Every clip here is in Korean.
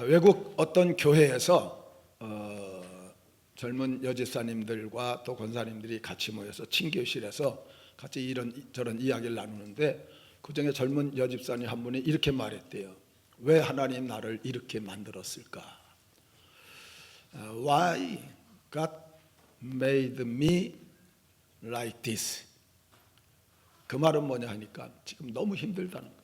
외국 어떤 교회에서 젊은 여집사님들과 또 권사님들이 같이 모여서 친교실에서 같이 이런저런 이야기를 나누는데 그중에 젊은 여집사님 한 분이 이렇게 말했대요. 왜 하나님 나를 이렇게 만들었을까? Why God made me like this? 그 말은 뭐냐 하니까 지금 너무 힘들다는 거예요.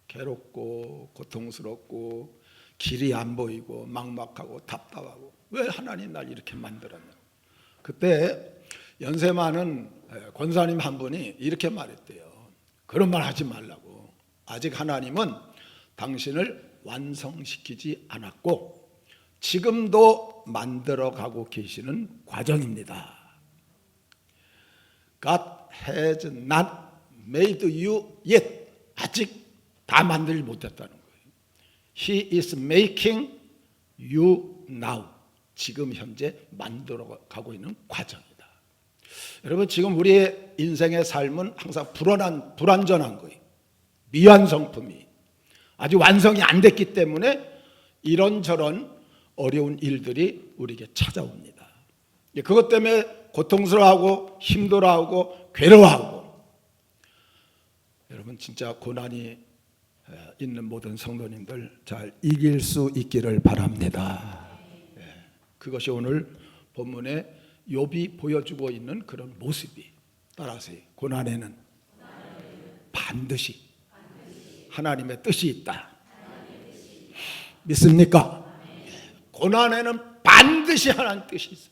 괴롭고 고통스럽고 길이 안 보이고 막막하고 답답하고 왜 하나님 날 이렇게 만들었냐. 그때 연세 많은 권사님 한 분이 이렇게 말했대요. 그런 말 하지 말라고. 아직 하나님은 당신을 완성시키지 않았고 지금도 만들어가고 계시는 과정입니다. God has not made you yet. 아직 다 만들지 못했다는 거예요. He is making you now. 지금 현재 만들어가고 있는 과정이다. 여러분, 지금 우리의 인생의 삶은 항상 불완전한 거예요. 미완성품이 아직 완성이 안 됐기 때문에 이런저런 어려운 일들이 우리에게 찾아옵니다. 그것 때문에 고통스러워하고 힘들어하고 괴로워하고, 여러분 진짜 고난이 있는 모든 성도님들 잘 이길 수 있기를 바랍니다. 그것이 오늘 본문에 욥이 보여주고 있는 그런 모습이, 따라하세요. 고난에는 반드시 하나님의 뜻이 있다. 믿습니까? 고난에는 반드시 하나님 뜻이 있어요.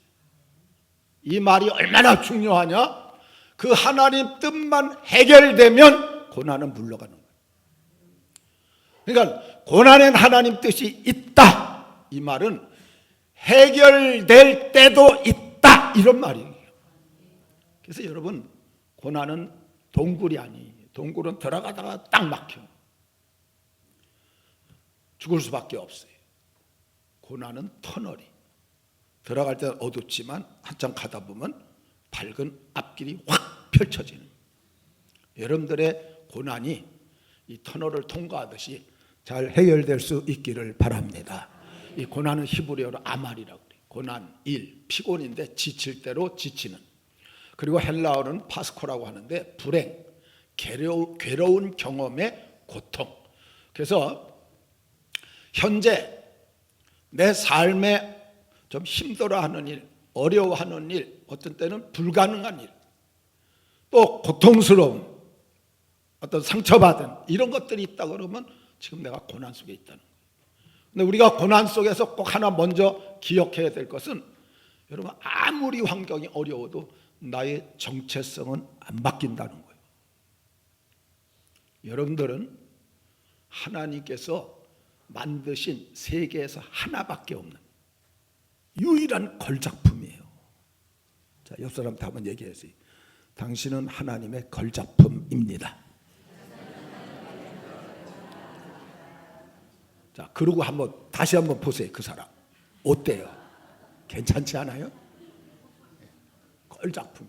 이 말이 얼마나 중요하냐? 그 하나님 뜻만 해결되면 고난은 물러가는 거예요. 그러니까 고난엔 하나님 뜻이 있다. 이 말은 해결될 때도 있다. 이런 말이에요. 그래서 여러분, 고난은 동굴이 아니에요. 동굴은 들어가다가 딱 막혀. 죽을 수밖에 없어요. 고난은 터널이. 들어갈 때는 어둡지만 한참 가다 보면 밝은 앞길이 확 펼쳐지는. 여러분들의 고난이 이 터널을 통과하듯이 잘 해결될 수 있기를 바랍니다. 이 고난은 히브리어로 아말이라고 그래요. 고난, 일, 피곤인데 지칠 대로 지치는. 그리고 헬라어는 파스코라고 하는데 불행, 괴로운 경험의 고통. 그래서 현재 내 삶에 좀 힘들어하는 일, 어려워하는 일, 어떤 때는 불가능한 일, 또 고통스러운 어떤 상처받은 이런 것들이 있다 그러면 지금 내가 고난 속에 있다는 거예요. 근데 우리가 고난 속에서 꼭 하나 먼저 기억해야 될 것은, 여러분 아무리 환경이 어려워도 나의 정체성은 안 바뀐다는 거예요. 여러분들은 하나님께서 만드신 세계에서 하나밖에 없는 유일한 걸작품이에요. 자, 옆 사람한테 한번 얘기해주세요. 당신은 하나님의 걸작품입니다. 자, 그러고 다시 한번 보세요. 그 사람 어때요? 괜찮지 않아요? 걸작품.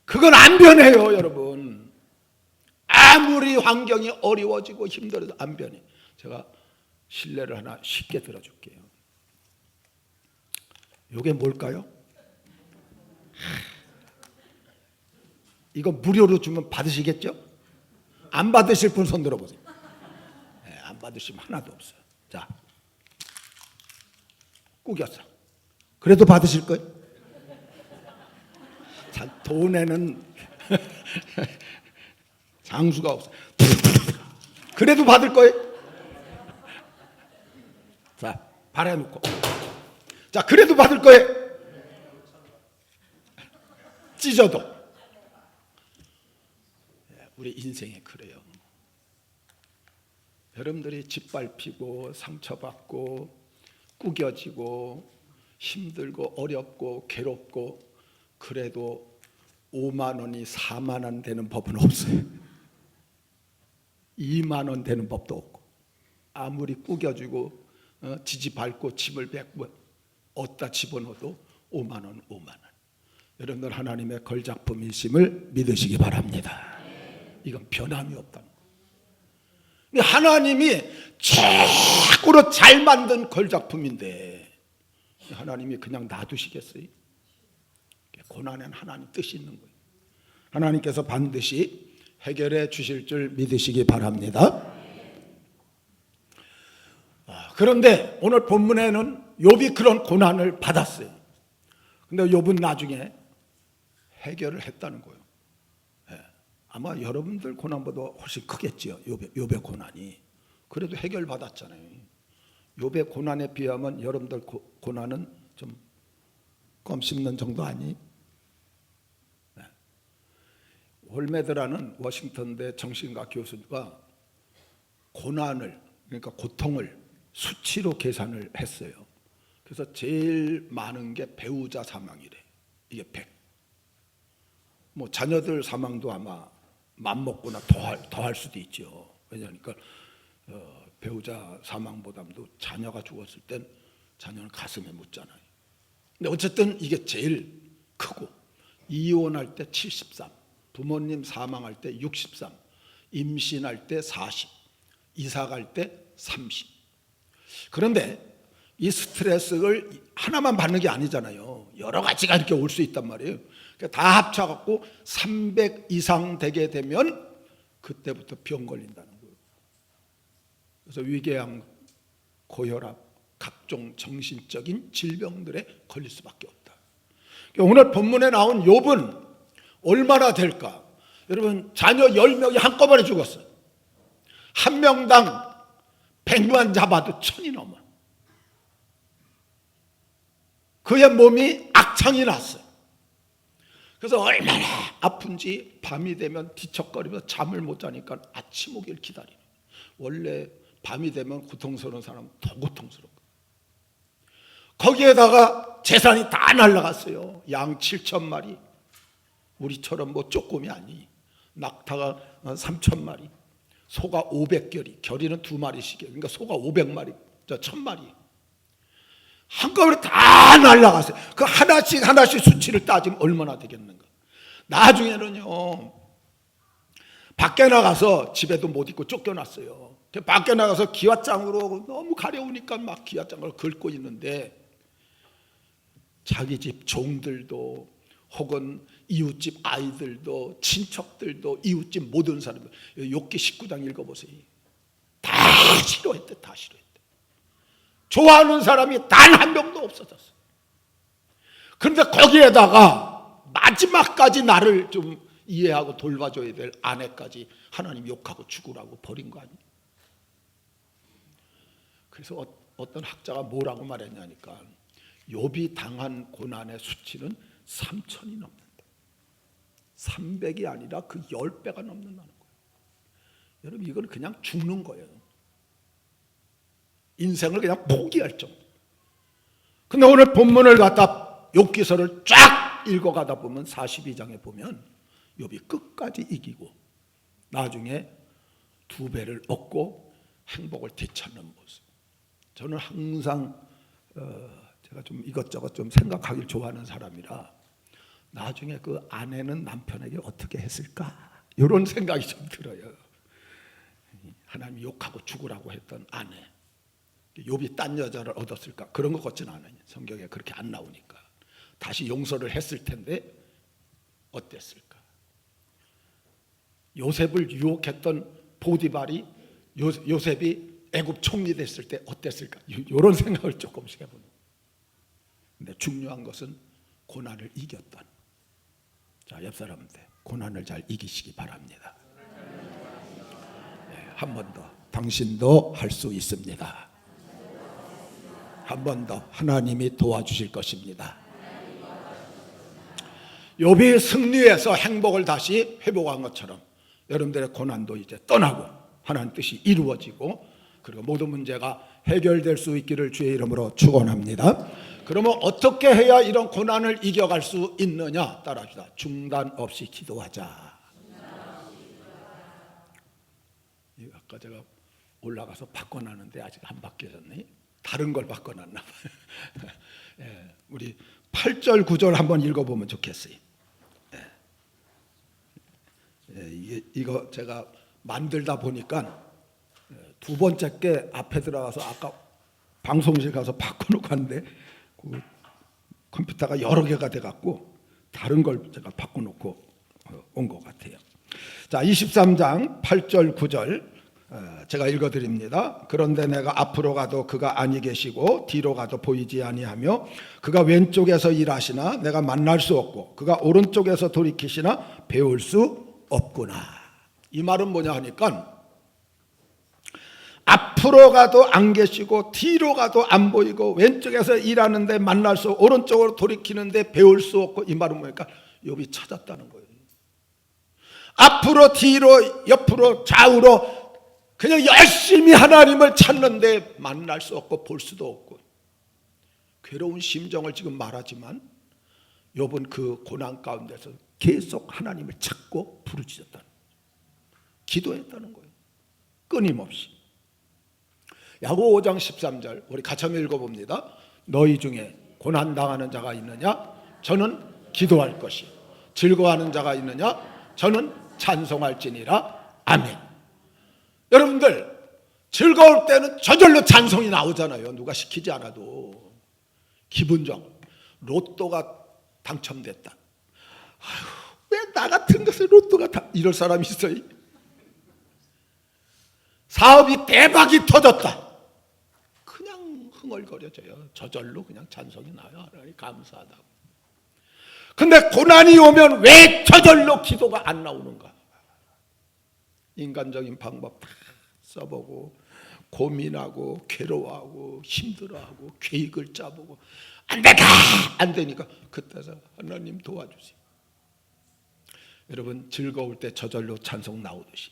그건 안 변해요, 여러분. 아무리 환경이 어려워지고 힘들어도 안 변해. 제가 실례를 하나 쉽게 들어줄게요. 이게 뭘까요? 이거 무료로 주면 받으시겠죠? 안 받으실 분 손 들어보세요. 네, 안 받으시면 하나도 없어요. 자, 꾸겼어. 그래도 받으실 거예요? 자, 돈에는 장수가 없어. 그래도 받을 거예요? 자, 바라놓고. 자, 그래도 받을 거예요? 찢어도. 우리 인생에 그래요. 여러분들이 짓밟히고 상처받고 구겨지고 힘들고 어렵고 괴롭고 그래도 5만 원이 4만 원 되는 법은 없어요. 2만 원 되는 법도 없고, 아무리 구겨지고 지지밟고 침을 뱉고 어디다 집어넣어도 5만 원, 5만 원. 여러분들 하나님의 걸작품이심을 믿으시기 바랍니다. 이건 변함이 없다는 거예요. 하나님이 최고로 잘 만든 걸작품인데 하나님이 그냥 놔두시겠어요? 고난엔 하나님 뜻이 있는 거예요. 하나님께서 반드시 해결해 주실 줄 믿으시기 바랍니다. 그런데 오늘 본문에는 욥이 그런 고난을 받았어요. 근데 욥은 나중에 해결을 했다는 거예요. 아마 여러분들 고난보다 훨씬 크겠지요. 욥의 고난이. 그래도 해결받았잖아요. 욥의 고난에 비하면 여러분들 고난은 좀 껌 씹는 정도 아니? 홀메드라는 워싱턴대 정신과 교수가 고난을, 그러니까 고통을 수치로 계산을 했어요. 그래서 제일 많은 게 배우자 사망이래. 이게 100. 뭐 자녀들 사망도 아마 맘먹거나 더 할 수도 있죠. 왜냐하니까 배우자 사망보다도 자녀가 죽었을 땐 자녀는 가슴에 묻잖아요. 근데 어쨌든 이게 제일 크고, 이혼할 때 73, 부모님 사망할 때 63, 임신할 때 40, 이사 갈 때 30. 그런데 이 스트레스를 하나만 받는 게 아니잖아요. 여러 가지가 이렇게 올 수 있단 말이에요. 그러니까 다 합쳐갖고 300 이상 되게 되면 그때부터 병 걸린다는 거예요. 그래서 위궤양, 고혈압, 각종 정신적인 질병들에 걸릴 수밖에 없다. 그러니까 오늘 본문에 나온 욥은 얼마나 될까? 여러분, 자녀 10명이 한꺼번에 죽었어요. 한 명당 100만 잡아도 1000이 넘어. 그의 몸이 악창이 났어요. 그래서 얼마나 아픈지 밤이 되면 뒤척거리면서 잠을 못 자니까 아침 오길 기다리는. 원래 밤이 되면 고통스러운 사람은 더 고통스러워. 거기에다가 재산이 다 날라갔어요. 양 7,000마리. 우리처럼 뭐 조금이 아니. 낙타가 3,000마리. 소가 500결이. 결이는 2마리씩이에요. 그러니까 소가 500마리. 1,000마리. 한꺼번에 다 날라갔어요. 그 하나씩 수치를 따지면 얼마나 되겠는가. 나중에는요, 밖에 나가서 집에도 못 있고 쫓겨났어요. 밖에 나가서 기와장으로 너무 가려우니까 막 기와장을 긁고 있는데 자기 집 종들도 혹은 이웃집 아이들도 친척들도 이웃집 모든 사람들, 욥기 19장 읽어보세요. 다 싫어했대. 다 싫어했대. 좋아하는 사람이 단 한 명도 없어졌어. 그런데 거기에다가 마지막까지 나를 좀 이해하고 돌봐줘야 될 아내까지 하나님 욕하고 죽으라고 버린 거 아니에요. 그래서 어떤 학자가 뭐라고 말했냐니까 욥이 당한 고난의 수치는 3,000이 넘는다. 300이 아니라 그 10배가 넘는다는 거예요. 여러분, 이건 그냥 죽는 거예요. 인생을 그냥 포기할 정도. 근데 오늘 본문을 갖다 욥기서를 쫙 읽어가다 보면 42장에 보면 욥이 끝까지 이기고 나중에 2배를 얻고 행복을 되찾는 모습. 저는 항상 제가 좀 이것저것 좀 생각하길 좋아하는 사람이라 나중에 그 아내는 남편에게 어떻게 했을까? 이런 생각이 좀 들어요. 하나님 욕하고 죽으라고 했던 아내. 욥이 딴 여자를 얻었을까? 그런 것 같지는 않아요. 성경에 그렇게 안 나오니까. 다시 용서를 했을 텐데 어땠을까? 요셉을 유혹했던 보디발이 요셉이 애굽 총리 됐을 때 어땠을까? 이런 생각을 조금씩 해보는. 근데 중요한 것은 고난을 이겼던. 자, 옆 사람한테 고난을 잘 이기시기 바랍니다. 네, 한 번 더. 당신도 할 수 있습니다. 한 번 더. 하나님이 도와주실 것입니다. 욥이 승리해서 행복을 다시 회복한 것처럼 여러분들의 고난도 이제 떠나고 하나님 뜻이 이루어지고 그리고 모든 문제가 해결될 수 있기를 주의 이름으로 축원합니다. 그러면 어떻게 해야 이런 고난을 이겨갈 수 있느냐? 따라합시다. 중단 없이 기도하자. 아까 제가 올라가서 바꿔놨는데 아직 안 바뀌었네. 다른 걸 바꿔놨나 봐요. 예, 우리 8절 9절 한번 읽어보면 좋겠어요. 예, 이거 제가 만들다 보니까 두 번째 게 앞에 들어가서 아까 방송실 가서 바꿔놓고 왔는데 그 컴퓨터가 여러 개가 돼갖고 다른 걸 제가 바꿔놓고 온 것 같아요. 자, 23장 8절 9절 제가 읽어드립니다. 그런데 내가 앞으로 가도 그가 아니 계시고 뒤로 가도 보이지 아니하며 그가 왼쪽에서 일하시나 내가 만날 수 없고 그가 오른쪽에서 돌이키시나 배울 수 없구나. 이 말은 뭐냐 하니까 앞으로 가도 안 계시고 뒤로 가도 안 보이고 왼쪽에서 일하는데 만날 수 없고 오른쪽으로 돌이키는데 배울 수 없고, 이 말은 뭐니까 욥이 찾았다는 거예요. 앞으로 뒤로 옆으로 좌우로 그냥 열심히 하나님을 찾는데 만날 수 없고 볼 수도 없고 괴로운 심정을 지금 말하지만 욥은 그 고난 가운데서 계속 하나님을 찾고 부르짖었다는 거예요. 기도했다는 거예요. 끊임없이. 야고보 5장 13절 우리 같이 한번 읽어봅니다. 너희 중에 고난당하는 자가 있느냐? 저는 기도할 것이. 즐거워하는 자가 있느냐? 저는 찬송할지니라. 아멘. 여러분들 즐거울 때는 저절로 찬송이 나오잖아요. 누가 시키지 않아도. 기분적 로또가 당첨됐다. 아유, 왜 나 같은 것을 로또가 이럴 사람이 있어요? 사업이 대박이 터졌다. 그냥 흥얼거려져요. 저절로 그냥 찬송이 나요. 하나님 감사하다고. 근데 고난이 오면 왜 저절로 기도가 안 나오는가? 인간적인 방법 다 써보고 고민하고 괴로워하고 힘들어하고 계획을 짜보고 안 된다! 안 되니까 그때서 하나님 도와주세요. 여러분 즐거울 때 저절로 찬송 나오듯이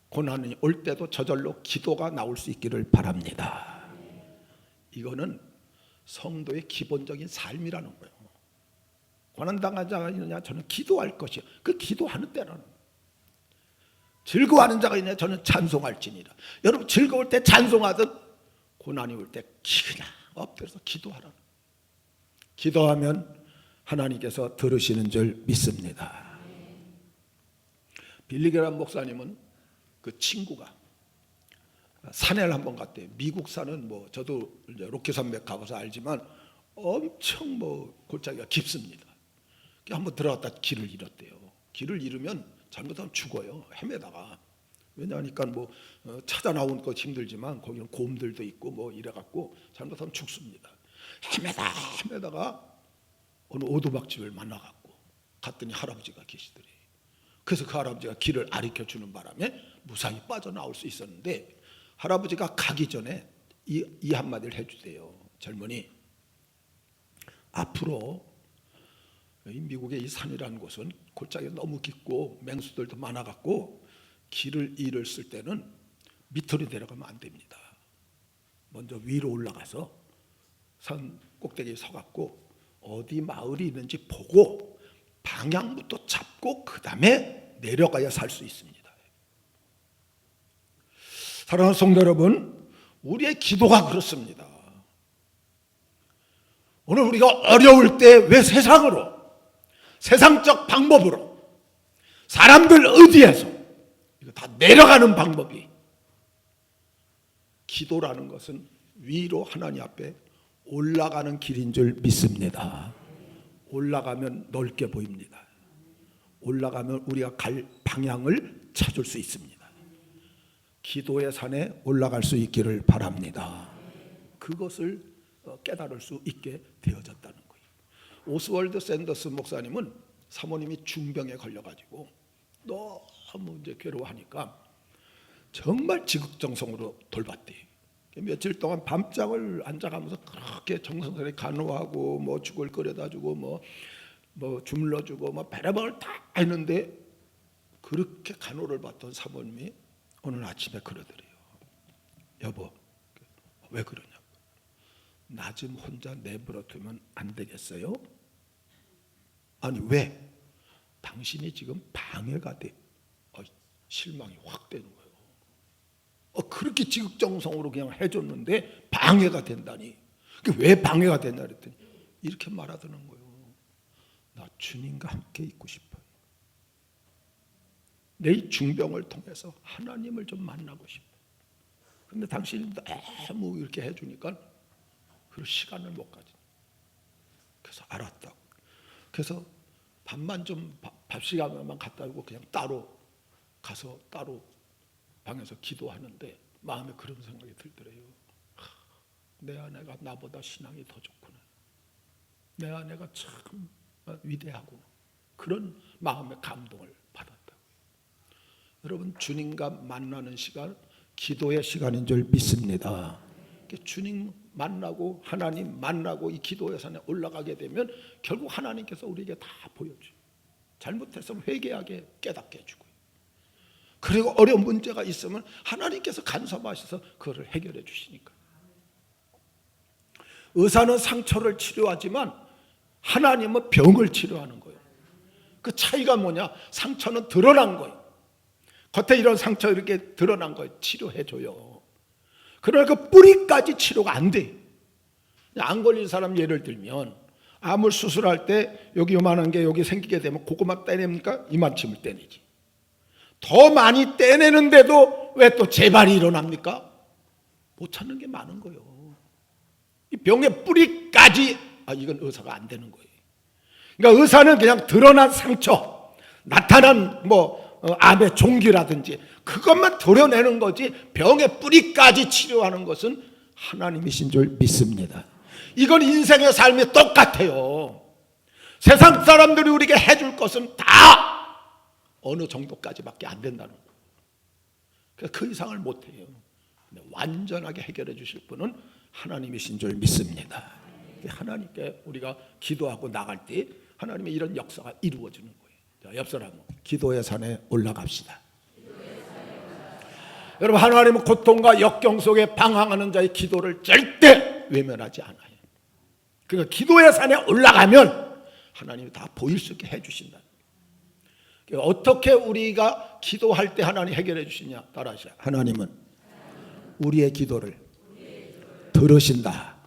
고난이 올 때도 저절로 기도가 나올 수 있기를 바랍니다. 이거는 성도의 기본적인 삶이라는 거예요. 고난당한 자가 있느냐? 저는 기도할 것이요. 그 기도하는 때라는 거예요. 즐거워하는 자가 있느냐? 저는 찬송할지니라. 여러분 즐거울 때 찬송하든 고난이 올 때 그냥 엎드려서 기도하라. 기도하면 하나님께서 들으시는 줄 믿습니다. 빌리게란 목사님은 그 친구가 산에를 한번 갔대요. 미국 산은 뭐 저도 이제 로키산맥 가봐서 알지만 엄청 뭐 골짜기가 깊습니다. 한번 들어갔다 길을 잃었대요. 길을 잃으면 잘못하면 죽어요. 헤매다가. 왜냐하니까 뭐 찾아 나온 것 힘들지만 거기는 곰들도 있고 뭐 이래갖고 잘못하면 죽습니다. 헤매다가 어느 오두막집을 만나갖고 갔더니 할아버지가 계시더래요. 그래서 그 할아버지가 길을 가르쳐주는 바람에 무사히 빠져나올 수 있었는데 할아버지가 가기 전에 이 한마디를 해주세요. 젊은이, 앞으로 미국의 이 산이라는 곳은 골짜기가 너무 깊고 맹수들도 많아갖고 길을 잃었을 때는 밑으로 내려가면 안 됩니다. 먼저 위로 올라가서 산 꼭대기에 서갖고 어디 마을이 있는지 보고 방향부터 잡고 그 다음에 내려가야 살 수 있습니다. 사랑하는 성도 여러분, 우리의 기도가 그렇습니다. 오늘 우리가 어려울 때 왜 세상적 방법으로 사람들 의지해서 이거 다 내려가는 방법이, 기도라는 것은 위로 하나님 앞에 올라가는 길인 줄 믿습니다. 올라가면 넓게 보입니다. 올라가면 우리가 갈 방향을 찾을 수 있습니다. 기도의 산에 올라갈 수 있기를 바랍니다. 그것을 깨달을 수 있게 되어졌다는 거예요. 오스월드 샌더스 목사님은 사모님이 중병에 걸려가지고 너무 이제 괴로워하니까 정말 지극정성으로 돌봤대요. 며칠 동안 밤잠을 안 자가면서 그렇게 정성스럽게 간호하고 뭐 죽을 끓여다 주고 뭐 주물러 주고 뭐 별의별 다 했는데 그렇게 간호를 받던 사모님이 오늘 아침에 그러더래요. 여보, 왜 그러냐고. 나 좀 혼자 내버려 두면 안 되겠어요? 아니 왜? 당신이 지금 방해가 돼. 실망이 확 되는 거예요. 그렇게 지극정성으로 그냥 해줬는데 방해가 된다니. 왜 방해가 된다 그랬더니 이렇게 말하더는 거예요. 나 주님과 함께 있고 싶어요. 내 이 중병을 통해서 하나님을 좀 만나고 싶어요. 근데 당신이 너무 이렇게 해주니까 그 시간을 못 가지. 그래서 알았다고. 그래서 밥만 좀 밥 시간만 갖다 주고 그냥 따로 가서 따로 방에서 기도하는데 마음에 그런 생각이 들더래요. 내 아내가 나보다 신앙이 더 좋구나. 내 아내가 참 위대하구나. 그런 마음의 감동을 받았다. 여러분, 주님과 만나는 시간, 기도의 시간인 줄 믿습니다. 주님 만나고 하나님 만나고 이 기도의 산에 올라가게 되면 결국 하나님께서 우리에게 다 보여줘요. 잘못했으면 회개하게 깨닫게 해주고요. 그리고 어려운 문제가 있으면 하나님께서 간섭하셔서 그거를 해결해 주시니까. 의사는 상처를 치료하지만 하나님은 병을 치료하는 거예요. 그 차이가 뭐냐? 상처는 드러난 거예요. 겉에 이런 상처 이렇게 드러난 거예요. 치료해 줘요. 그러나 그 뿌리까지 치료가 안 돼. 안 걸린 사람 예를 들면 암을 수술할 때 여기 요만한 게 여기 생기게 되면 그것만 떼냅니까? 이만큼을 떼내지. 더 많이 떼내는데도 왜 또 재발이 일어납니까? 못 찾는 게 많은 거예요. 이 병의 뿌리까지 이건 의사가 안 되는 거예요. 그러니까 의사는 그냥 드러난 상처, 나타난 암의 종기라든지 그것만 도려내는 거지 병의 뿌리까지 치료하는 것은 하나님이신 줄 믿습니다. 이건 인생의 삶이 똑같아요. 세상 사람들이 우리에게 해줄 것은 다 어느 정도까지밖에 안 된다는 거예요. 그 이상을 못해요. 완전하게 해결해 주실 분은 하나님이신 줄 믿습니다. 하나님께 우리가 기도하고 나갈 때 하나님의 이런 역사가 이루어지는 거예요. 자, 옆 사람 기도의 산에 올라갑시다. 여러분, 하나님은 고통과 역경 속에 방황하는 자의 기도를 절대 외면하지 않아요. 그러니까 기도의 산에 올라가면 하나님이 다 보일 수 있게 해주신다. 어떻게 우리가 기도할 때 하나님 해결해 주시냐? 따라하시라. 하나님은 우리의 기도를 들으신다.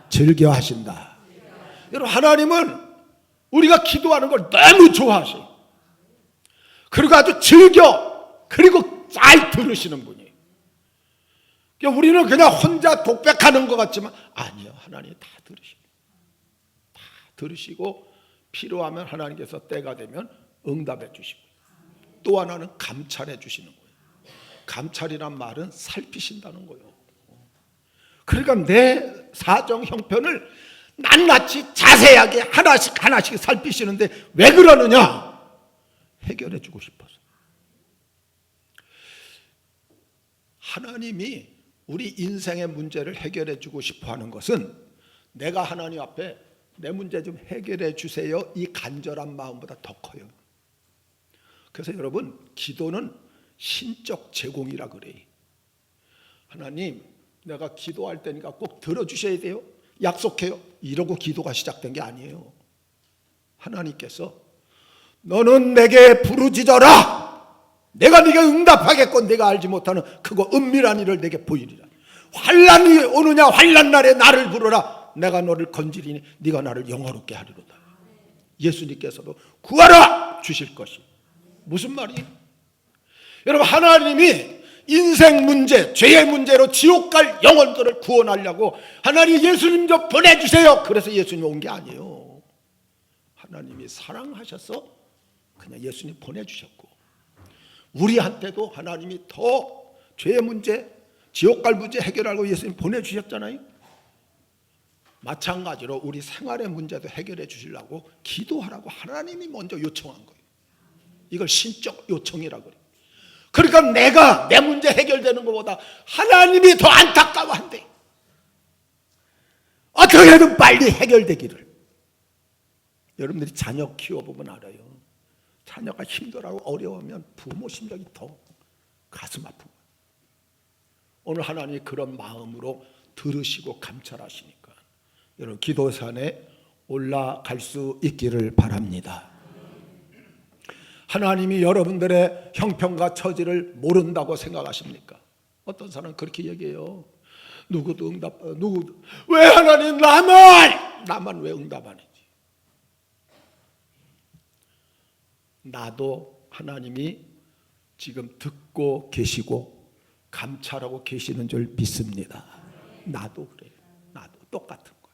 즐겨하신다. 여러분, 하나님은 우리가 기도하는 걸 너무 좋아하셔요. 그리고 아주 즐겨, 그리고 잘 들으시는 분이에요. 우리는 그냥 혼자 독백하는 것 같지만 아니요, 하나님이 다 들으시고, 다 들으시고 필요하면 하나님께서 때가 되면 응답해 주시고, 또 하나는 감찰해 주시는 거예요. 감찰이란 말은 살피신다는 거예요. 그러니까 내 사정 형편을 낱낱이 자세하게 하나씩 하나씩 살피시는데 왜 그러느냐? 해결해 주고 싶어서. 하나님이 우리 인생의 문제를 해결해 주고 싶어 하는 것은 내가 하나님 앞에 내 문제 좀 해결해 주세요, 이 간절한 마음보다 더 커요. 그래서 여러분, 기도는 신적 제공이라 그래요. 하나님, 내가 기도할 때니까 꼭 들어주셔야 돼요, 약속해요, 이러고 기도가 시작된 게 아니에요. 하나님께서 너는 내게 부르짖어라, 내가 네가 응답하겠고 내가 알지 못하는 그거 은밀한 일을 내게 보이리라. 환난이 오느냐, 환난 날에 나를 부르라, 내가 너를 건지리니 네가 나를 영화롭게 하리로다. 예수님께서도 구하라 주실 것이. 무슨 말이에요? 여러분, 하나님이 인생 문제, 죄의 문제로 지옥 갈 영혼들을 구원하려고 하나님 예수님 좀 보내주세요. 그래서 예수님 온 게 아니에요. 하나님이 사랑하셔서 그냥 예수님 보내주셨고, 우리한테도 하나님이 더 죄의 문제, 지옥 갈 문제 해결하고 예수님 보내주셨잖아요. 마찬가지로 우리 생활의 문제도 해결해 주시려고 기도하라고 하나님이 먼저 요청한 거예요. 이걸 신적 요청이라고 그래요. 그러니까 내가 내 문제 해결되는 것보다 하나님이 더 안타까워한대. 어떻게든 빨리 해결되기를. 여러분들이 자녀 키워보면 알아요. 자녀가 힘들어하고 어려우면 부모 심정이 더 가슴 아픈 거예요. 오늘 하나님이 그런 마음으로 들으시고 감찰하시니까 여러분, 기도산에 올라갈 수 있기를 바랍니다. 하나님이 여러분들의 형편과 처지를 모른다고 생각하십니까? 어떤 사람은 그렇게 얘기해요. 누구도 누구도 왜 하나님 나만 왜 응답 안 했지? 나도 하나님이 지금 듣고 계시고 감찰하고 계시는 줄 믿습니다. 나도 그래요. 나도 똑같은 거예요.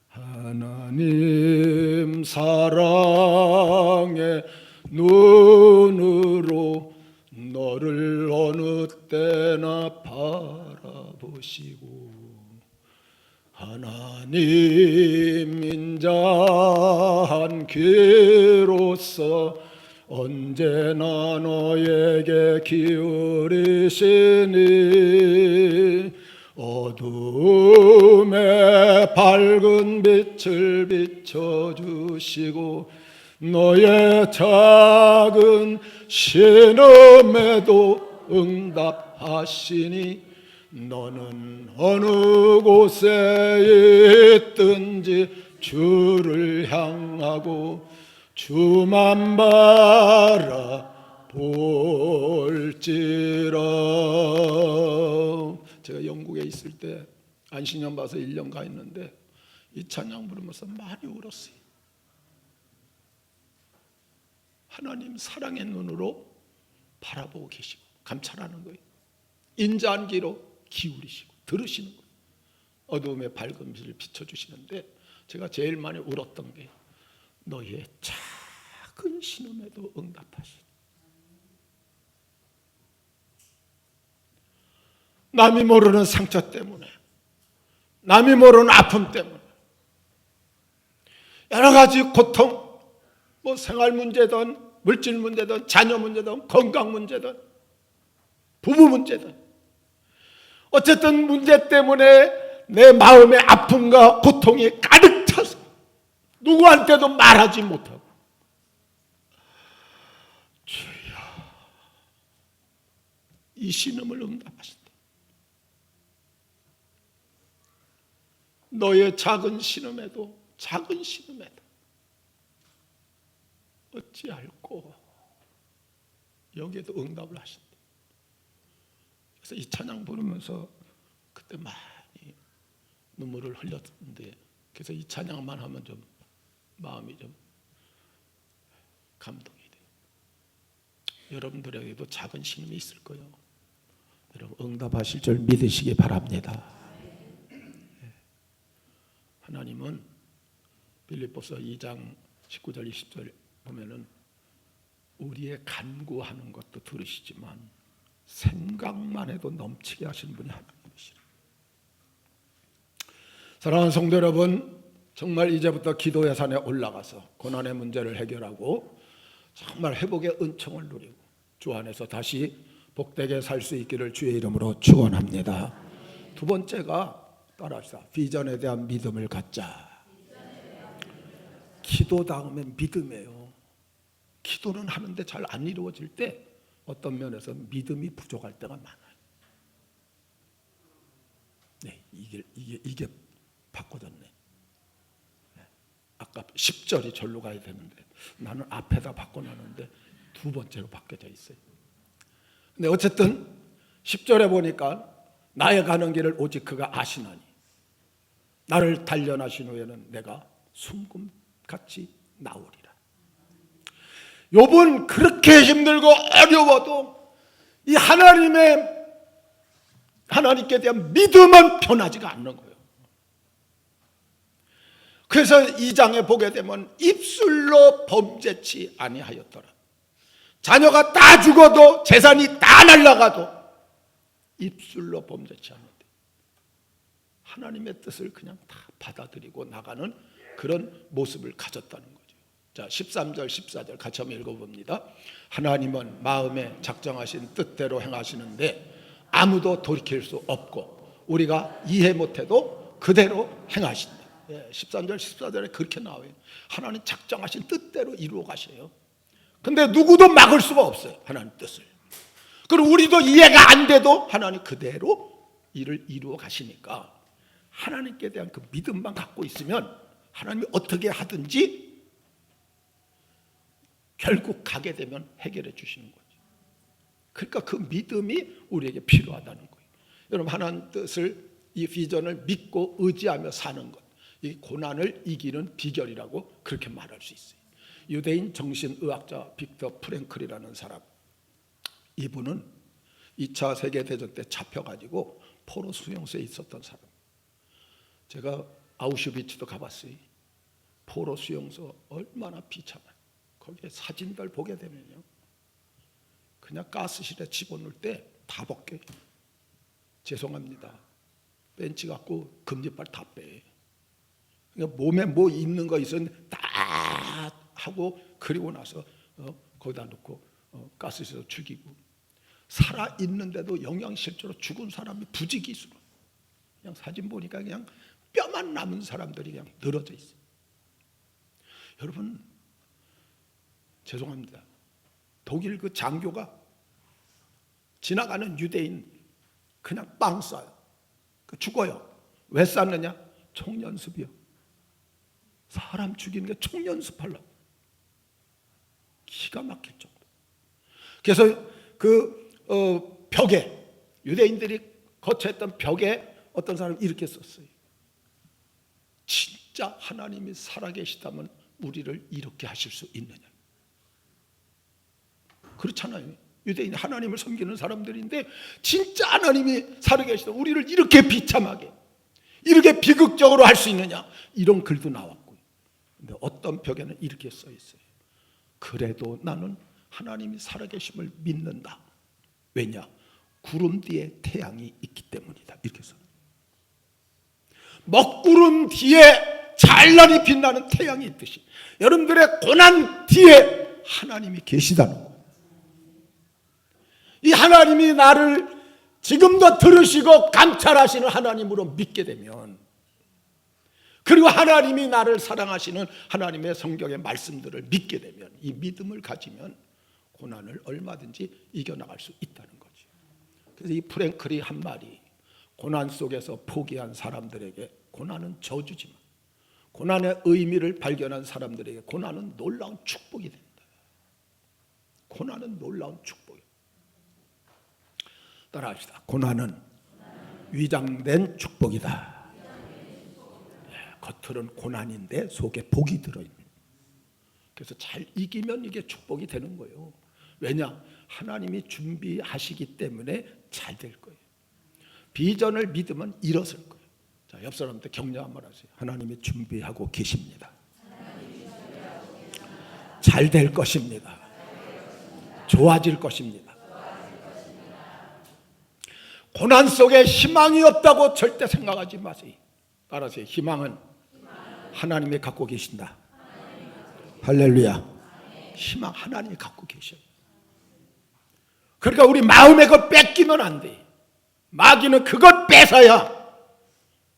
하나님 사랑의 눈으로 너를 어느 때나 바라보시고 하나님 인자한 귀로서 언제나 너에게 기울이시니 어둠에 밝은 빛을 비춰주시고 너의 작은 신음에도 응답하시니 너는 어느 곳에 있든지 주를 향하고 주만 바라볼지라. 제가 영국에 있을 때 안식년 봐서 1년 가 있는데 이 찬양 부르면서 많이 울었어요. 하나님 사랑의 눈으로 바라보고 계시고 감찰하는 거예요. 인자한 귀로 기울이시고 들으시는 거예요. 어두움의 밝은 빛을 비춰주시는데 제가 제일 많이 울었던 게 너의 작은 신음에도 응답하시니 남이 모르는 상처 때문에 남이 모르는 아픔 때문에 여러 가지 고통 뭐 생활 문제든 물질 문제든 자녀 문제든 건강 문제든 부부 문제든 어쨌든 문제 때문에 내 마음의 아픔과 고통이 가득 차서 누구한테도 말하지 못하고 주여 이 신음을 응답하신다. 너의 작은 신음에도 어찌할꼬 여기에도 응답을 하신다. 그래서 이 찬양 부르면서 그때 많이 눈물을 흘렸는데 그래서 이 찬양만 하면 좀 마음이 좀 감동이 돼요. 여러분들에게도 작은 신음이 있을 거예요. 여러분 응답하실 줄 믿으시기 바랍니다. 하나님은 빌립보서 2장 19절 20절 보면은 우리의 간구하는 것도 들으시지만 생각만 해도 넘치게 하시는 분이 하나님이시라. 사랑하는 성도 여러분, 정말 이제부터 기도의 산에 올라가서 고난의 문제를 해결하고 정말 회복의 은총을 누리고 주 안에서 다시 복되게 살 수 있기를 주의 이름으로 축원합니다. 두 번째가 따라합시다. 비전에 대한 믿음을 갖자. 기도 다음에 믿음이에요. 기도는 하는데 잘 안 이루어질 때 어떤 면에서 믿음이 부족할 때가 많아요. 네, 이게 바꿔졌네. 네, 아까 10절이 절로 가야 되는데 나는 앞에다 바꿔놨는데 두 번째로 바뀌어져 있어요. 근데 어쨌든 10절에 보니까 나의 가는 길을 오직 그가 아시나니 나를 단련하신 후에는 내가 숨금같이 나오리라. 욥은 그렇게 힘들고 어려워도 이 하나님께 대한 믿음은 변하지가 않는 거예요. 그래서 2장에 보게 되면 입술로 범죄치 아니하였더라. 자녀가 다 죽어도 재산이 다 날아가도 입술로 범죄치 않는데 하나님의 뜻을 그냥 다 받아들이고 나가는 그런 모습을 가졌다는 거죠. 자, 13절 14절 같이 한번 읽어봅니다. 하나님은 마음에 작정하신 뜻대로 행하시는데 아무도 돌이킬 수 없고 우리가 이해 못해도 그대로 행하신다. 13절 14절에 그렇게 나와요. 하나님 작정하신 뜻대로 이루어 가셔요. 근데 누구도 막을 수가 없어요. 하나님 뜻을. 그리고 우리도 이해가 안 돼도 하나님 그대로 일을 이루어 가시니까 하나님께 대한 그 믿음만 갖고 있으면 하나님이 어떻게 하든지 결국 가게 되면 해결해 주시는 거죠. 그러니까 그 믿음이 우리에게 필요하다는 거예요. 여러분 하나님 뜻을 이 비전을 믿고 의지하며 사는 것, 이 고난을 이기는 비결이라고 그렇게 말할 수 있어요. 유대인 정신의학자 빅터 프랭클이라는 사람, 이분은 2차 세계대전 때 잡혀가지고 포로 수용소에 있었던 사람. 제가 아우슈비츠도 가봤어요. 포로 수용소 얼마나 비참해요. 거기에 사진들 보게 되면요, 그냥 가스실에 집어넣을 때 다 벗겨요. 죄송합니다. 벤치 갖고 금지발 다 빼. 그러니까 몸에 뭐 있는 거 있으면 다 하고, 그리고 나서 거기다 놓고 가스실에서 죽이고, 살아 있는데도 영양실조로 죽은 사람이 부지기수로, 그냥 사진 보니까 그냥 뼈만 남은 사람들이 그냥 늘어져 있어요. 여러분, 죄송합니다. 독일 그 장교가 지나가는 유대인 그냥 빵 쏴요. 죽어요. 왜 쐈느냐? 총연습이요. 사람 죽이는 게 총연습하려고. 기가 막힐 정도. 그래서 그 벽에, 유대인들이 거처했던 벽에 어떤 사람이 이렇게 썼어요. 진짜 하나님이 살아계시다면 우리를 이렇게 하실 수 있느냐. 그렇잖아요. 유대인이 하나님을 섬기는 사람들인데 진짜 하나님이 살아계시다면 우리를 이렇게 비참하게, 이렇게 비극적으로 할 수 있느냐. 이런 글도 나왔고요. 근데 어떤 벽에는 이렇게 써 있어요. 그래도 나는 하나님이 살아계심을 믿는다. 왜냐? 구름 뒤에 태양이 있기 때문이다. 이렇게 써요. 먹구름 뒤에 찬란히 빛나는 태양이 있듯이 여러분들의 고난 뒤에 하나님이 계시다는 거예요. 이 하나님이 나를 지금도 들으시고 감찰하시는 하나님으로 믿게 되면, 그리고 하나님이 나를 사랑하시는 하나님의 성경의 말씀들을 믿게 되면, 이 믿음을 가지면 고난을 얼마든지 이겨나갈 수 있다는 거죠. 그래서 이 프랭클이 한 말이, 고난 속에서 포기한 사람들에게 고난은 저주지만 고난의 의미를 발견한 사람들에게 고난은 놀라운 축복이 된다. 고난은 놀라운 축복이에요. 따라합시다. 고난은 위장된 축복이다. 겉으로는 고난인데 속에 복이 들어있는. 그래서 잘 이기면 이게 축복이 되는 거예요. 왜냐? 하나님이 준비하시기 때문에 잘 될 거예요. 비전을 믿으면 일어설 거예요. 자, 옆 사람한테 격려 한번 하세요. 하나님이 준비하고 계십니다. 잘 될 것입니다. 좋아질 것입니다. 고난 속에 희망이 없다고 절대 생각하지 마세요. 따라서 희망은 하나님이 갖고 계신다. 할렐루야. 희망 하나님이 갖고 계셔요. 그러니까 우리 마음에 그걸 뺏기면 안 돼. 마귀는 그것 뺏어야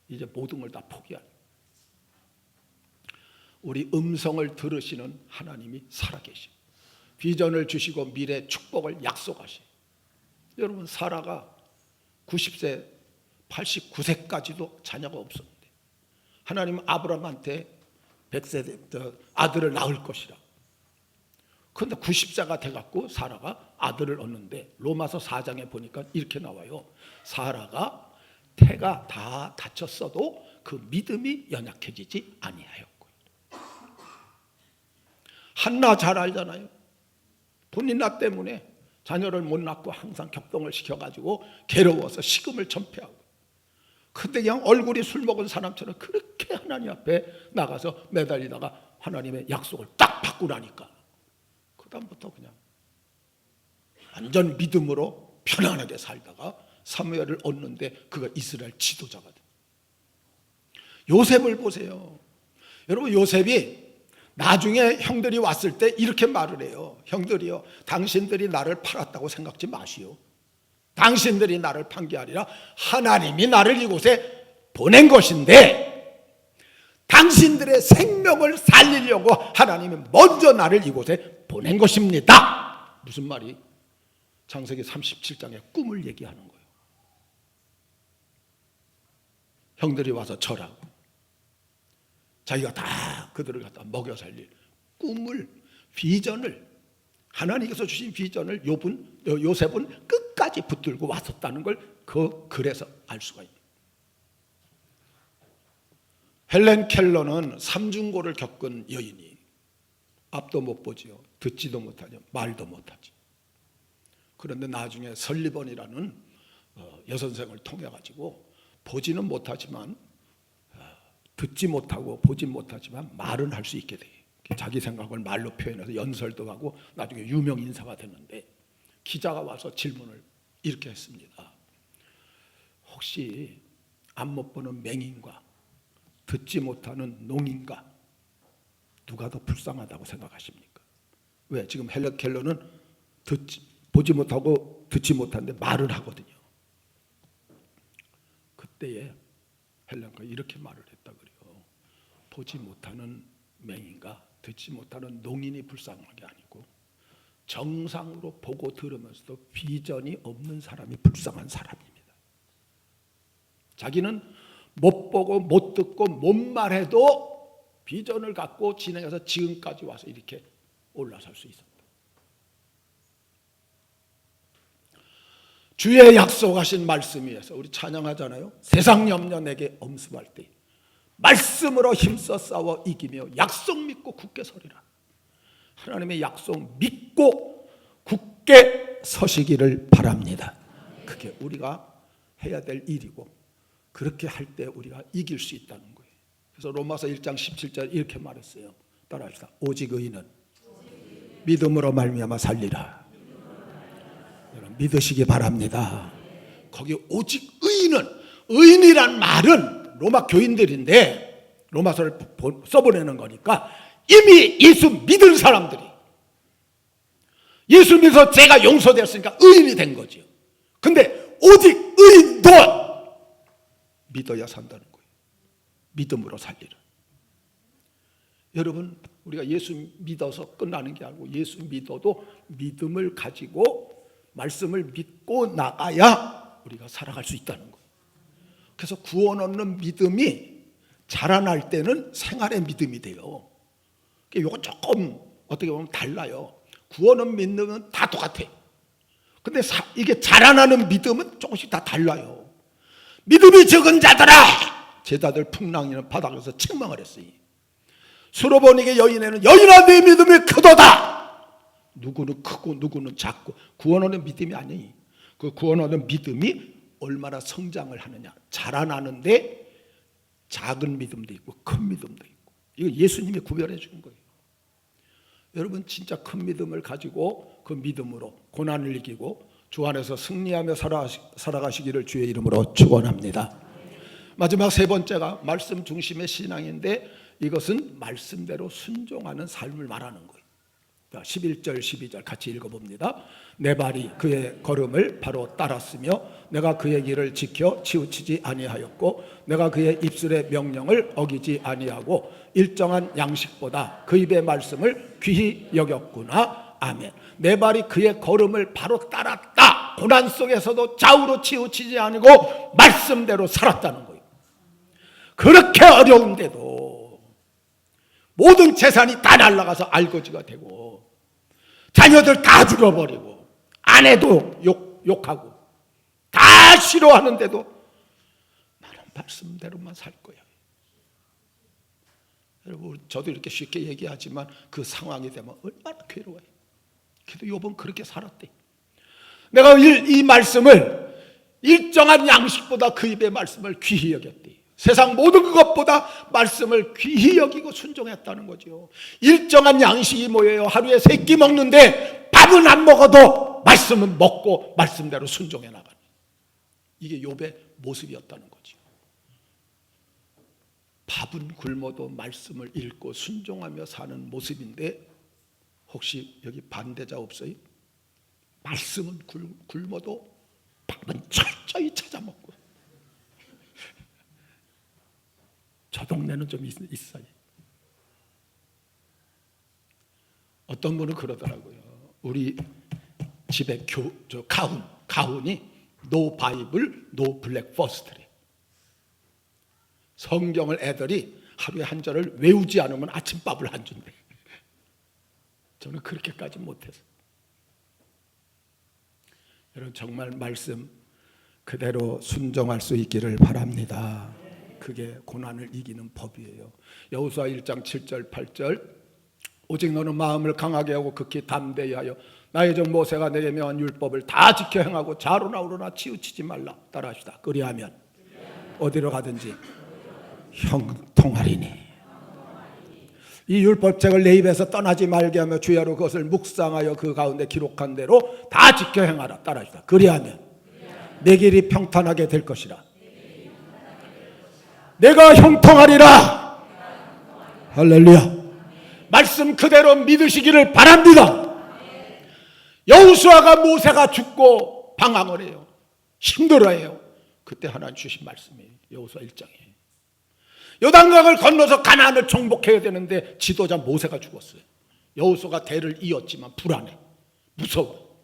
이제 모든 걸 다 포기하는. 우리 음성을 들으시는 하나님이 살아계셔. 비전을 주시고 미래 축복을 약속하셔. 여러분, 사라가 90세, 89세까지도 자녀가 없었는데 하나님은 아브라함한테 100세 아들을 낳을 것이라. 그런데 90세가 돼갖고 사라가 아들을 얻는데 로마서 4장에 보니까 이렇게 나와요. 사라가 태가 다 다쳤어도 그 믿음이 연약해지지 아니하였고. 한나 잘 알잖아요. 본인 나 때문에 자녀를 못 낳고 항상 격동을 시켜가지고 괴로워서 식음을 전폐하고, 근데 그냥 얼굴이 술 먹은 사람처럼 그렇게 하나님 앞에 나가서 매달리다가 하나님의 약속을 딱 받고 나니까 그 다음부터 그냥 완전 믿음으로 편안하게 살다가 사무엘을 얻는데 그가 이스라엘 지도자가 돼. 요셉을 보세요. 여러분, 요셉이 나중에 형들이 왔을 때 이렇게 말을 해요. 형들이요, 당신들이 나를 팔았다고 생각지 마시오. 당신들이 나를 판 게 아니라 하나님이 나를 이곳에 보낸 것인데, 당신들의 생명을 살리려고 하나님이 먼저 나를 이곳에 보낸 것입니다. 무슨 말이? 창세기 37장의 꿈을 얘기하는 거예요. 형들이 와서 절하고 자기가 다 그들을 갖다 먹여 살릴 꿈을, 비전을, 하나님께서 주신 비전을 요셉은 끝까지 붙들고 왔었다는 걸 그 글에서 알 수가 있어요. 헬렌 켈러는 삼중고를 겪은 여인이 앞도 못 보지요, 듣지도 못하죠, 말도 못하지. 그런데 나중에 설리번이라는 여선생을 통해 가지고 보지는 못하지만 듣지 못하고 보지 못하지만 말은 할 수 있게 돼. 자기 생각을 말로 표현해서 연설도 하고 나중에 유명 인사가 됐는데 기자가 와서 질문을 이렇게 했습니다. 혹시 앞 못 보는 맹인과 듣지 못하는 농인과 누가 더 불쌍하다고 생각하십니까? 왜? 지금 헬렌 켈러는 보지 못하고 듣지 못하는데 말을 하거든요. 그때에 헬렌가 이렇게 말을 했다 그래요. 보지 못하는 맹인과 듣지 못하는 농인이 불쌍한 게 아니고 정상으로 보고 들으면서도 비전이 없는 사람이 불쌍한 사람입니다. 자기는 못 보고 못 듣고 못 말해도 비전을 갖고 진행해서 지금까지 와서 이렇게 올라설 수 있었다. 주의 약속하신 말씀 위에서 우리 찬양하잖아요. 세상 염려 내게 엄습할 때 말씀으로 힘써 싸워 이기며 약속 믿고 굳게 서리라. 하나님의 약속 믿고 굳게 서시기를 바랍니다. 그게 우리가 해야 될 일이고 그렇게 할 때 우리가 이길 수 있다는 거예요. 그래서 로마서 1장 17절 이렇게 말했어요. 따라합시다. 오직 의인은 믿음으로 말미암아 살리라. 여러분 믿으시기 바랍니다. 거기 오직 의인이란 말은 로마 교인들인데 로마서를 써보내는 거니까 이미 예수 믿은 사람들이 예수 믿어서 죄가 용서되었으니까 의인이 된 거죠. 근데 오직 의인도 믿어야 산다는 거예요. 믿음으로 살리라. 여러분 우리가 예수 믿어서 끝나는 게 아니고 예수 믿어도 믿음을 가지고 말씀을 믿고 나가야 우리가 살아갈 수 있다는 거예요. 그래서 구원 얻는 믿음이 자라날 때는 생활의 믿음이 돼요. 이거 조금 어떻게 보면 달라요. 구원은 믿음은 다 똑같아. 근데 이게 자라나는 믿음은 조금씩 다 달라요. 믿음이 적은 자들아, 제자들 풍랑이는 바닥에서 책망을 했어요. 수로보니게 여인에는 여인아 네 믿음이 크도다. 누구는 크고 누구는 작고 구원 얻는 믿음이 아니에요. 그 구원 얻는 믿음이 얼마나 성장을 하느냐. 자라나는데 작은 믿음도 있고 큰 믿음도 있고 이거 예수님이 구별해 주는 거예요. 여러분 진짜 큰 믿음을 가지고 그 믿음으로 고난을 이기고 주 안에서 승리하며 살아가시기를 주의 이름으로 축원합니다. 마지막 세 번째가 말씀 중심의 신앙인데 이것은 말씀대로 순종하는 삶을 말하는 거예요. 11절 12절 같이 읽어봅니다. 내 발이 그의 걸음을 바로 따랐으며 내가 그의 길을 지켜 치우치지 아니하였고 내가 그의 입술의 명령을 어기지 아니하고 일정한 양식보다 그 입의 말씀을 귀히 여겼구나. 아멘. 내 발이 그의 걸음을 바로 따랐다. 고난 속에서도 좌우로 치우치지 아니고 말씀대로 살았다는 거예요. 그렇게 어려운데도 모든 재산이 다 날아가서 알거지가 되고 자녀들 다 죽어버리고 아내도 욕하고 다 싫어하는데도 나는 말씀대로만 살 거야. 여러분 저도 이렇게 쉽게 얘기하지만 그 상황이 되면 얼마나 괴로워요. 그래도 욥은 그렇게 살았대. 내가 이 말씀을 일정한 양식보다 그 입의 말씀을 귀히 여겼대. 세상 모든 것보다 말씀을 귀히 여기고 순종했다는 거죠. 일정한 양식이 뭐예요? 하루에 3끼 먹는데 밥은 안 먹어도 말씀은 먹고 말씀대로 순종해 나가는, 이게 욥의 모습이었다는 거죠. 밥은 굶어도 말씀을 읽고 순종하며 사는 모습인데 혹시 여기 반대자 없어요? 말씀은 굶어도 밥은 철저히 찾아 먹고. 저 동네는 좀 있어요. 어떤 분은 그러더라고요. 우리 집에 가훈이 노 바이블, 노 블랙 퍼스트래. 성경을 애들이 하루에 한 절을 외우지 않으면 아침밥을 안 준대. 저는 그렇게까지 못해서. 여러분 정말 말씀 그대로 순종할 수 있기를 바랍니다. 그게 고난을 이기는 법이에요. 여호수아 1장 7절 8절 오직 너는 마음을 강하게 하고 극히 담대히 하여 나의 종 모세가 내게 명한 율법을 다 지켜 행하고 좌로나 우로나 치우치지 말라. 따라합시다. 그리하면 어디로 가든지 형통하리니. 이 율법책을 내 입에서 떠나지 말게 하며 주야로 그것을 묵상하여 그 가운데 기록한 대로 다 지켜 행하라. 따라합시다. 그리하면 내 길이 평탄하게 될 것이라. 내가 형통하리라. 할렐루야. 말씀 그대로 믿으시기를 바랍니다. 여호수아가 모세가 죽고 방황을 해요. 힘들어해요. 그때 하나님 주신 말씀이에요. 여호수아 1장에. 요단강을 건너서 가나안을 정복해야 되는데 지도자 모세가 죽었어요. 여호수아가 대를 이었지만 불안해. 무서워.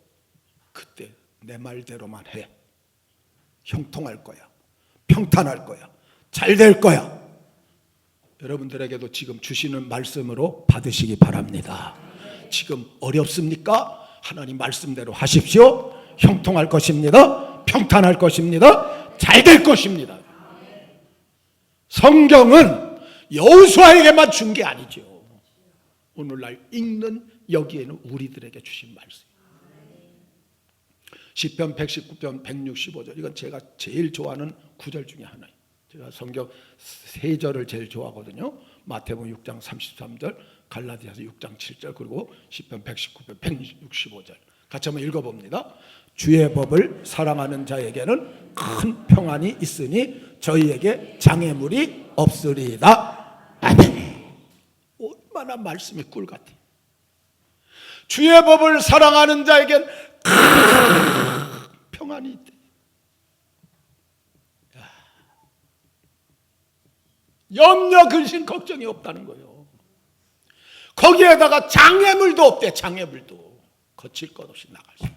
그때 내 말대로만 해. 형통할 거야. 평탄할 거야. 잘 될 거야. 여러분들에게도 지금 주시는 말씀으로 받으시기 바랍니다. 지금 어렵습니까? 하나님 말씀대로 하십시오. 형통할 것입니다. 평탄할 것입니다. 잘 될 것입니다. 성경은 여호수아에게만 준 게 아니죠. 오늘날 읽는 여기에는 우리들에게 주신 말씀. 시편 119편 165절, 이건 제가 제일 좋아하는 구절 중에 하나예요. 제가 성경 세 절을 제일 좋아하거든요. 마태복음 6장 33절, 갈라디아서 6장 7절, 그리고 시편 119편 165절. 같이 한번 읽어봅니다. 주의 법을 사랑하는 자에게는 큰 평안이 있으니 저희에게 장애물이 없으리이다. 아멘. 얼마나 말씀이 꿀 같아요. 주의 법을 사랑하는 자에게는 큰 평안이 있다. 염려, 근심, 걱정이 없다는 거예요. 거기에다가 장애물도 없대. 장애물도 거칠 것 없이 나갈 수 있다.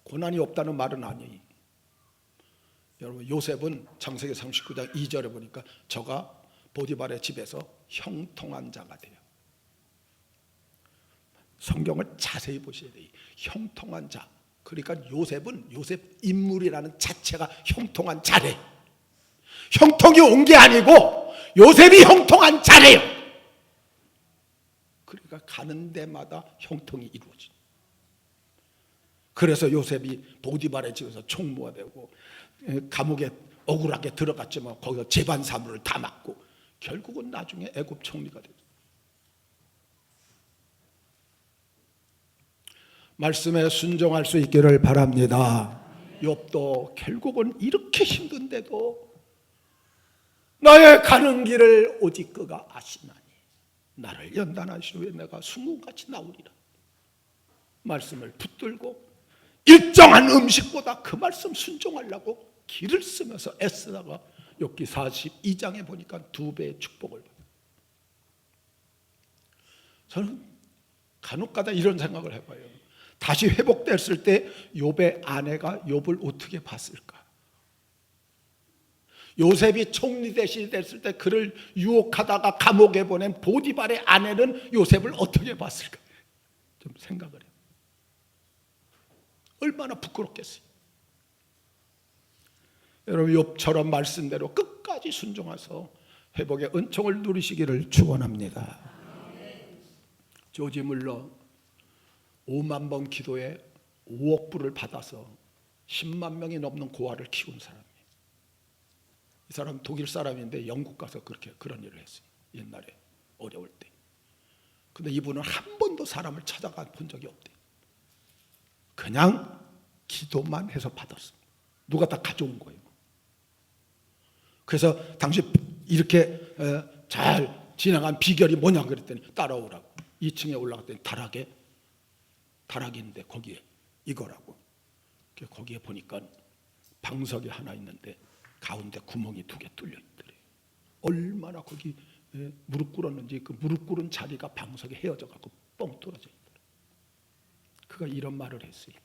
고난이 없다는 말은 아니에요. 여러분, 요셉은 창세기 39장 2절에 보니까 저가 보디발의 집에서 형통한 자가 돼요. 성경을 자세히 보셔야 돼요. 형통한 자. 그러니까 요셉은 요셉 인물이라는 자체가 형통한 자래. 형통이 온 게 아니고 요셉이 형통한 자래요. 그러니까 가는 데마다 형통이 이루어진. 그래서 요셉이 보디발의 집에서 총무가 되고 감옥에 억울하게 들어갔지만 거기서 재반 사무를 다 맡고 결국은 나중에 애굽 총리가 됐어요. 말씀에 순종할 수 있기를 바랍니다. 욥도 결국은 이렇게 힘든데도 나의 가는 길을 오직 그가 아시나니 나를 연단하시오에 내가 순금같이 나오리라. 말씀을 붙들고 일정한 음식보다 그 말씀 순종하려고 길을 쓰면서 애쓰다가 욥기 42장에 보니까 2배의 축복을 받아요. 저는 간혹가다 이런 생각을 해봐요. 다시 회복됐을 때 욥의 아내가 욥을 어떻게 봤을까? 요셉이 총리 대신이 됐을 때 그를 유혹하다가 감옥에 보낸 보디발의 아내는 요셉을 어떻게 봤을까? 좀 생각을 해요. 얼마나 부끄럽겠어요. 여러분, 욥처럼 말씀대로 끝까지 순종해서 회복의 은총을 누리시기를 축원합니다. 조지 물러 5만 번 기도에 5억 불을 받아서 10만 명이 넘는 고아를 키운 사람이에요. 이 사람 독일 사람인데 영국 가서 그렇게 그런 일을 했어요. 옛날에 어려울 때. 근데 이분은 한 번도 사람을 찾아가 본 적이 없대요. 그냥 기도만 해서 받았어요. 누가 다 가져온 거예요. 그래서 당시 이렇게 잘 진행한 비결이 뭐냐 그랬더니 따라오라고. 2층에 올라갔더니 다락인데 거기에 이거라고. 거기에 보니까 방석이 하나 있는데 가운데 구멍이 2개 뚫려 있더래요. 얼마나 거기 무릎 꿇었는지 그 무릎 꿇은 자리가 방석에 헤어져 갖고 뻥 뚫어져 있더래요. 그가 이런 말을 했어요.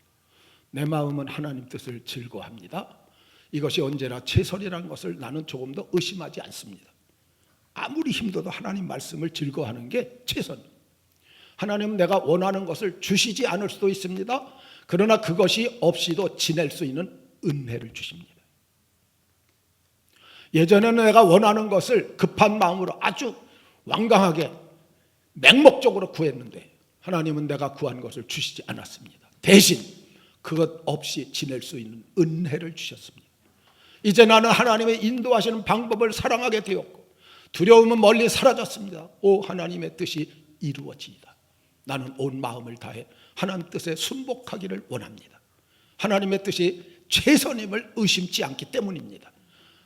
내 마음은 하나님 뜻을 즐거워합니다. 이것이 언제나 최선이라는 것을 나는 조금 더 의심하지 않습니다. 아무리 힘들어도 하나님 말씀을 즐거워하는 게 최선입니다. 하나님은 내가 원하는 것을 주시지 않을 수도 있습니다. 그러나 그것이 없이도 지낼 수 있는 은혜를 주십니다. 예전에는 내가 원하는 것을 급한 마음으로 아주 완강하게 맹목적으로 구했는데 하나님은 내가 구한 것을 주시지 않았습니다. 대신 그것 없이 지낼 수 있는 은혜를 주셨습니다. 이제 나는 하나님의 인도하시는 방법을 사랑하게 되었고 두려움은 멀리 사라졌습니다. 오 하나님의 뜻이 이루어지이다. 나는 온 마음을 다해 하나님 뜻에 순복하기를 원합니다. 하나님의 뜻이 최선임을 의심치 않기 때문입니다.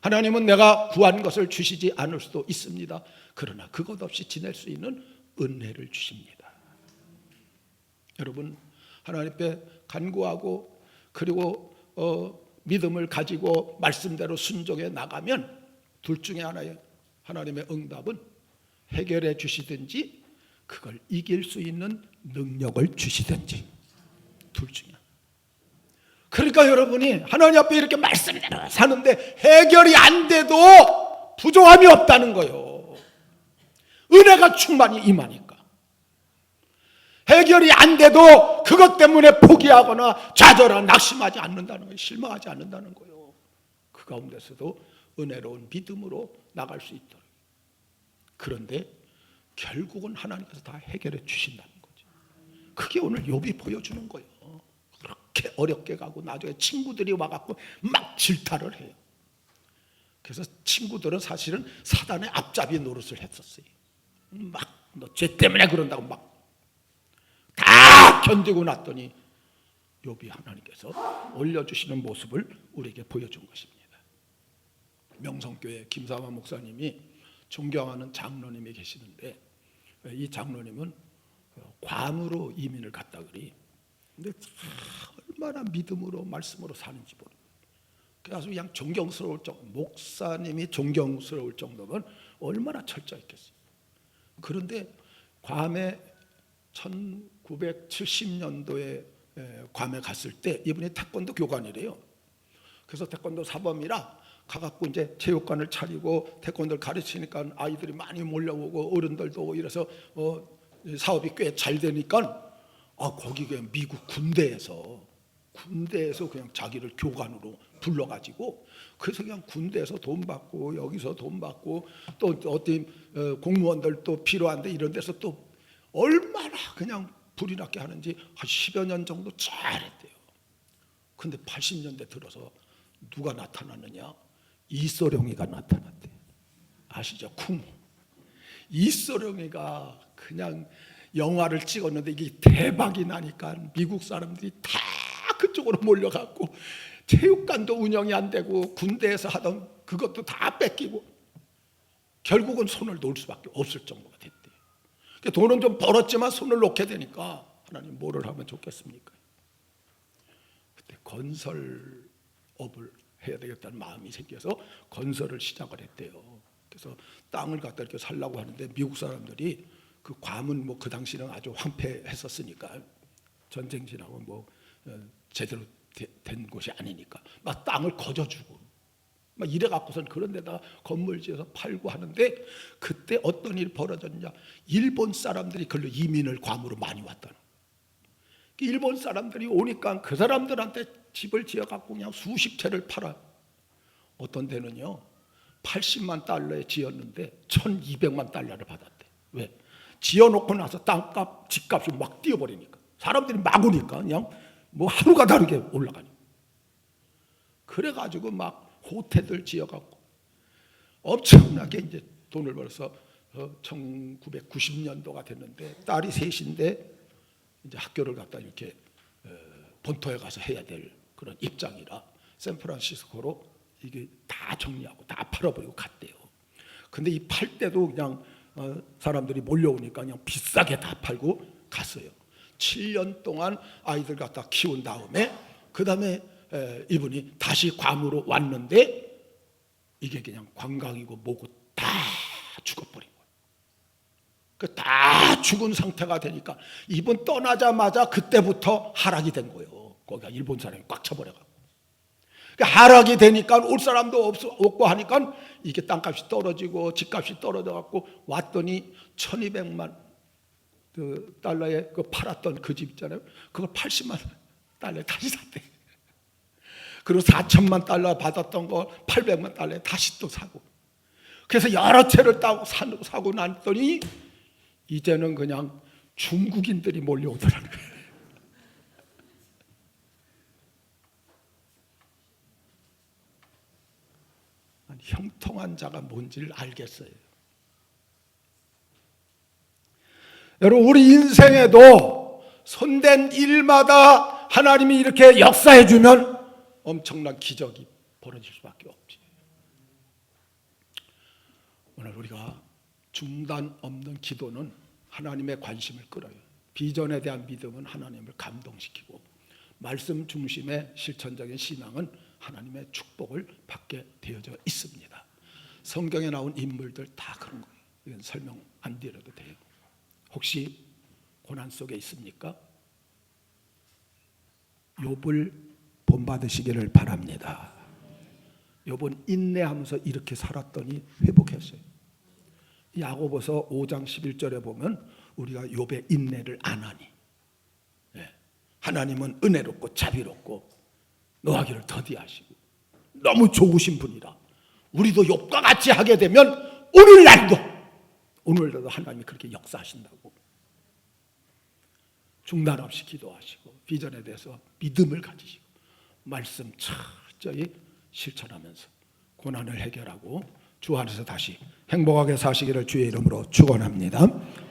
하나님은 내가 구한 것을 주시지 않을 수도 있습니다. 그러나 그것 없이 지낼 수 있는 은혜를 주십니다. 여러분 하나님 앞에 간구하고 그리고 믿음을 가지고 말씀대로 순종해 나가면 둘 중에 하나예요. 하나님의 응답은 해결해 주시든지 그걸 이길 수 있는 능력을 주시든지 둘 중에 하나. 그러니까 여러분이 하나님 앞에 이렇게 말씀대로 사는데 해결이 안 돼도 부족함이 없다는 거예요. 은혜가 충만히 임하니까. 해결이 안 돼도 그것 때문에 포기하거나 좌절하거나 낙심하지 않는다는 거예요. 실망하지 않는다는 거예요. 그 가운데서도 은혜로운 믿음으로 나갈 수 있도록. 그런데 결국은 하나님께서 다 해결해 주신다는 거죠. 그게 오늘 욥이 보여주는 거예요. 그렇게 어렵게 가고 나중에 친구들이 와갖고 막 질타를 해요. 그래서 친구들은 사실은 사단의 앞잡이 노릇을 했었어요. 막 너 죄 때문에 그런다고 막 다 견디고 났더니 욥이 하나님께서 올려주시는 모습을 우리에게 보여준 것입니다. 명성교회 김사만 목사님이 존경하는 장로님이 계시는데 이 장로님은 괌으로 이민을 갔다 그리. 근데 얼마나 믿음으로 말씀으로 사는지 모르. 그래서 그냥 존경스러울 정도, 목사님이 존경스러울 정도면 얼마나 철저했겠어요. 그런데 괌에 1970년도에 괌에 갔을 때 이분이 태권도 교관이래요. 그래서 태권도 사범이라 가갖고 이제 체육관을 차리고 태권도를 가르치니까 아이들이 많이 몰려오고 어른들도 오고 이래서 사업이 꽤 잘 되니까 거기 그냥 미국 군대에서 그냥 자기를 교관으로 불러가지고 그래서 그냥 군대에서 돈 받고 여기서 돈 받고 또 어떤 공무원들 또 필요한데 이런 데서 또 얼마나 그냥 불이 났게 하는지 한 10여 년 정도 잘했대요. 근데 80년대 들어서 누가 나타났느냐? 이소룡이가 나타났대요. 아시죠? 쿵. 이소룡이가 그냥 영화를 찍었는데 이게 대박이 나니까 미국 사람들이 다 그쪽으로 몰려갔고 체육관도 운영이 안 되고 군대에서 하던 그것도 다 뺏기고 결국은 손을 놓을 수밖에 없을 정도가 됐대요. 돈은 좀 벌었지만 손을 놓게 되니까 하나님 뭐를 하면 좋겠습니까? 그때 건설업을 해야 되겠다는 마음이 생겨서 건설을 시작을 했대요. 그래서 땅을 갖다 이렇게 살라고 하는데 미국 사람들이 그 괌은 뭐 그 당시는 아주 황폐했었으니까 전쟁 지나고 뭐 제대로 된 곳이 아니니까 막 땅을 거저주고 막 이래 갖고선 그런 데다가 건물 지어서 팔고 하는데 그때 어떤 일이 벌어졌냐? 일본 사람들이 그걸로 이민을 괌으로 많이 왔다는. 일본 사람들이 오니까 그 사람들한테 집을 지어 갖고 그냥 수십 채를 팔아요. 어떤 데는요 80만 달러에 지었는데 1200만 달러를 받았대. 왜? 지어놓고 나서 땅값, 집값이 막 뛰어버리니까 사람들이 막 오니까 그냥 뭐 하루가 다르게 올라가니까. 그래가지고 막 호텔들 지어갖고 엄청나게 이제 돈을 벌어서 1990년도가 됐는데 딸이 셋인데 이제 학교를 갖다 이렇게 본토에 가서 해야 될 그런 입장이라 샌프란시스코로 이게 다 정리하고 다 팔아버리고 갔대요. 근데 이 팔 때도 그냥 사람들이 몰려오니까 그냥 비싸게 다 팔고 갔어요. 7년 동안 아이들 갖다 키운 다음에 그 다음에 이분이 다시 괌으로 왔는데 이게 그냥 관광이고 뭐고 다 죽어버린 거예요. 다 죽은 상태가 되니까 이분 떠나자마자 그때부터 하락이 된 거예요. 거기가 일본 사람이 꽉 차버려가지고 하락이 되니까 올 사람도 없고 하니까 이게 땅값이 떨어지고 집값이 떨어져갖고 왔더니 1200만 그 달러에 그 팔았던 그 집 있잖아요. 그걸 80만 달러에 다시 샀대. 그리고 4천만 달러 받았던 거 800만 달러에 다시 또 사고. 그래서 여러 채를 사고 났더니 이제는 그냥 중국인들이 몰려오더라는 거예요. 형통한 자가 뭔지를 알겠어요. 여러분, 우리 인생에도 손댄 일마다 하나님이 이렇게 역사해 주면 엄청난 기적이 벌어질 수밖에 없지. 오늘 우리가 중단 없는 기도는 하나님의 관심을 끌어요. 비전에 대한 믿음은 하나님을 감동시키고, 말씀 중심의 실천적인 신앙은 하나님의 축복을 받게 되어져 있습니다. 성경에 나온 인물들 다 그런 거예요. 이건 설명 안 드려도 돼요. 혹시 고난 속에 있습니까? 욥을 본받으시기를 바랍니다. 욥은 인내하면서 이렇게 살았더니 회복했어요. 야고보서 5장 11절에 보면 우리가 욥의 인내를 아나니, 하나님은 은혜롭고 자비롭고 노하기를 더디하시고 너무 좋으신 분이라 우리도 욥과 같이 하게 되면 오늘날도 하나님이 그렇게 역사하신다고. 중단 없이 기도하시고 비전에 대해서 믿음을 가지시고 말씀 철저히 실천하면서 고난을 해결하고 주 안에서 다시 행복하게 사시기를 주의 이름으로 축원합니다.